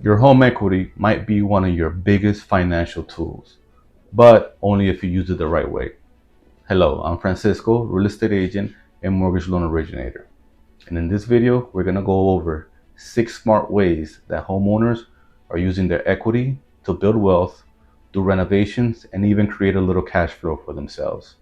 Your home equity might be one of your biggest financial tools, but only if you use it the right way. Hello, I'm Francisco, real estate agent and mortgage loan originator. And in this video, we're going to go over 6 smart ways that homeowners are using their equity to build wealth, do renovations, and even create a little cash flow for themselves.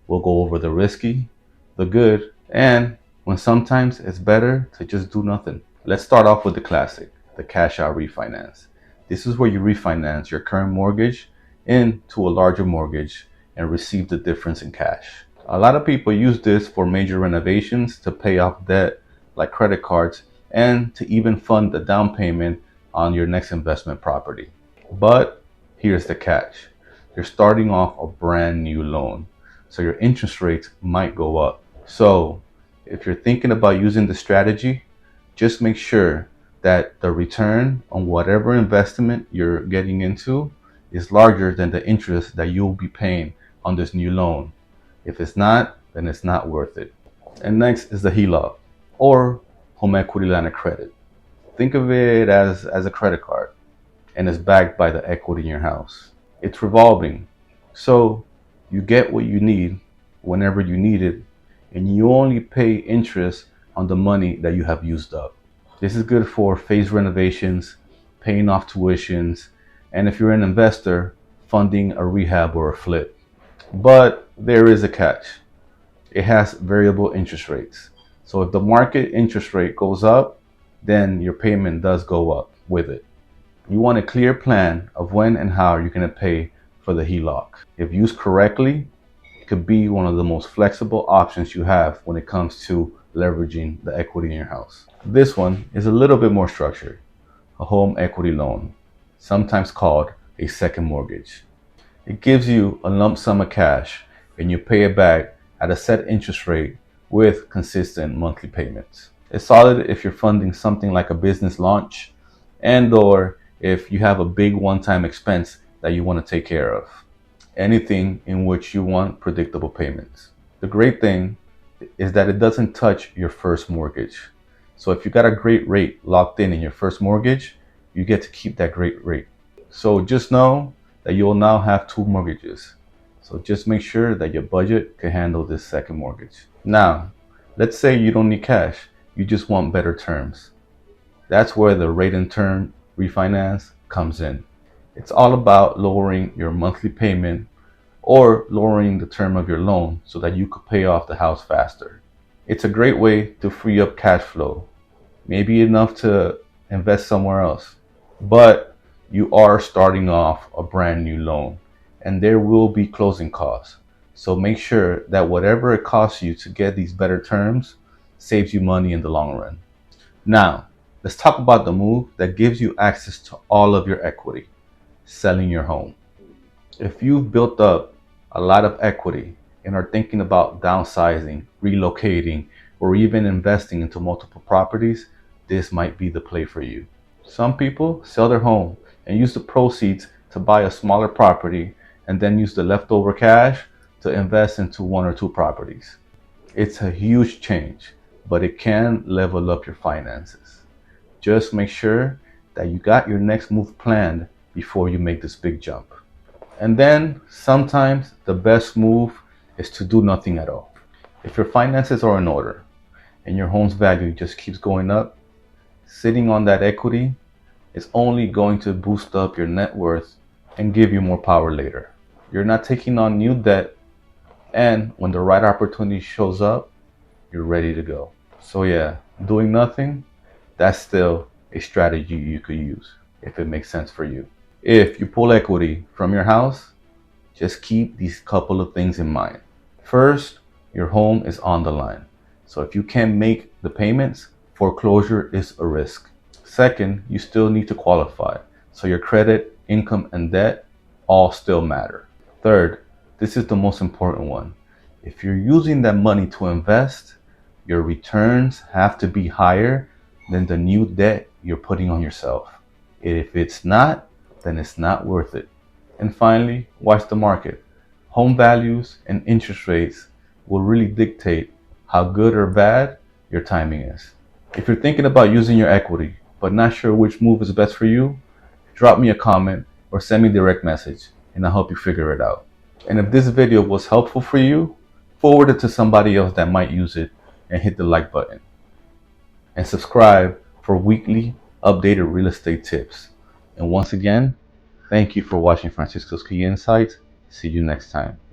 We'll go over the risky, the good, and when sometimes it's better to just do nothing. Let's start off with the classic, the cash out refinance. This is where you refinance your current mortgage into a larger mortgage and receive the difference in cash. A lot of people use this for major renovations to pay off debt like credit cards and to even fund the down payment on your next investment property. But here's the catch. You're starting off a brand new loan, so your interest rates might go up. So if you're thinking about using the strategy, just make sure that the return on whatever investment you're getting into is larger than the interest that you'll be paying on this new loan. If it's not, then it's not worth it. And next is the HELOC, or home equity line of credit. Think of it as a credit card, and it's backed by the equity in your house. It's revolving, so you get what you need whenever you need it, and you only pay interest on the money that you have used up. This is good for phase renovations, paying off tuitions, and if you're an investor, funding a rehab or a flip. But there is a catch. It has variable interest rates. So if the market interest rate goes up, then your payment does go up with it. You want a clear plan of when and how you're going to pay for the HELOC. If used correctly, it could be one of the most flexible options you have when it comes to leveraging the equity in your house. This one is a little bit more structured. A home equity loan, sometimes called a second mortgage. It gives you a lump sum of cash and you pay it back at a set interest rate with consistent monthly payments. It's solid if you're funding something like a business launch and or if you have a big one-time expense that you want to take care of. Anything in which you want predictable payments. The great thing is that it doesn't touch your first mortgage. So if you got a great rate locked in your first mortgage, you get to keep that great rate. So just know that you'll now have 2 mortgages. So just make sure that your budget can handle this second mortgage. Now, let's say you don't need cash, you just want better terms. That's where the rate and term refinance comes in. It's all about lowering your monthly payment or lowering the term of your loan so that you could pay off the house faster. It's a great way to free up cash flow, maybe enough to invest somewhere else. But you are starting off a brand new loan and there will be closing costs. So make sure that whatever it costs you to get these better terms saves you money in the long run. Now, let's talk about the move that gives you access to all of your equity, selling your home. If you've built up a lot of equity and are thinking about downsizing, relocating, or even investing into multiple properties, this might be the play for you. Some people sell their home and use the proceeds to buy a smaller property and then use the leftover cash to invest into 1 or 2 properties. It's a huge change, but it can level up your finances. Just make sure that you got your next move planned before you make this big jump. And then sometimes the best move is to do nothing at all. If your finances are in order and your home's value just keeps going up, sitting on that equity is only going to boost up your net worth and give you more power later. You're not taking on new debt, and when the right opportunity shows up, you're ready to go. So yeah, doing nothing, that's still a strategy you could use if it makes sense for you. If you pull equity from your house, just keep these couple of things in mind. First, your home is on the line. So if you can't make the payments, foreclosure is a risk. Second, you still need to qualify. So your credit, income, and debt all still matter. Third, this is the most important one. If you're using that money to invest, your returns have to be higher than the new debt you're putting on yourself. If it's not, then it's not worth it. And finally, watch the market. Home values and interest rates will really dictate how good or bad your timing is. If you're thinking about using your equity, but not sure which move is best for you, drop me a comment or send me a direct message and I'll help you figure it out. And if this video was helpful for you, forward it to somebody else that might use it and hit the like button. And subscribe for weekly updated real estate tips. And once again, thank you for watching Francisco's Key Insights. See you next time.